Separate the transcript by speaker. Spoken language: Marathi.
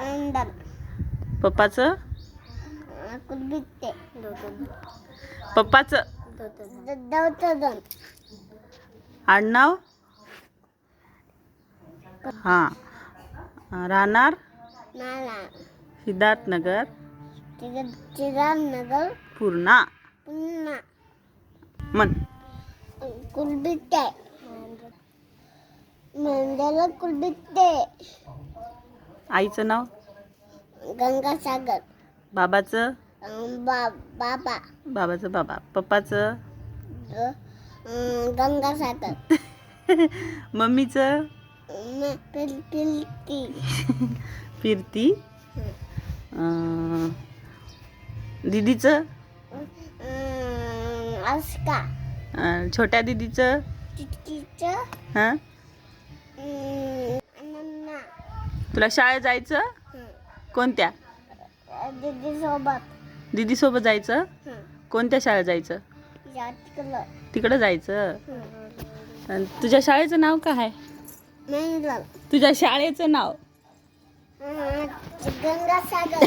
Speaker 1: अंदर.
Speaker 2: पप्पाचं
Speaker 1: कुलबिट्टे.
Speaker 2: पप्पाचं
Speaker 1: दौतदन.
Speaker 2: आडनाव हां. राहणार
Speaker 1: नाला.
Speaker 2: सिद्धार्थनगर
Speaker 1: चिरानगर.
Speaker 2: पूर्णा.
Speaker 1: पुन्हा.
Speaker 2: मन
Speaker 1: कुलबिट्टे. मंडला कुलबिट्टे.
Speaker 2: आईचं नाव
Speaker 1: गंगासागर.
Speaker 2: बाबाचं
Speaker 1: बाबा.
Speaker 2: बाबाचं बाबा. पप्पाचं
Speaker 1: गंगासागर.
Speaker 2: मम्मीचं
Speaker 1: पिलती.
Speaker 2: फिरती. दीदीचं
Speaker 1: अस्का.
Speaker 2: छोट्या दीदीचं
Speaker 1: चिटकीचं
Speaker 2: हां.
Speaker 1: अनन्या.
Speaker 2: तुला शाळेत जायचं कोणत्या
Speaker 1: दीदी सोबत.
Speaker 2: दीदीसोबत जायचं कोणत्या शाळेत जायचं
Speaker 1: तिकडं.
Speaker 2: तिकडं जायचं. आणि तुझ्या शाळेचं नाव काय आहे
Speaker 1: मंगल.
Speaker 2: तुझ्या शाळेचं नाव
Speaker 1: गंगासागर.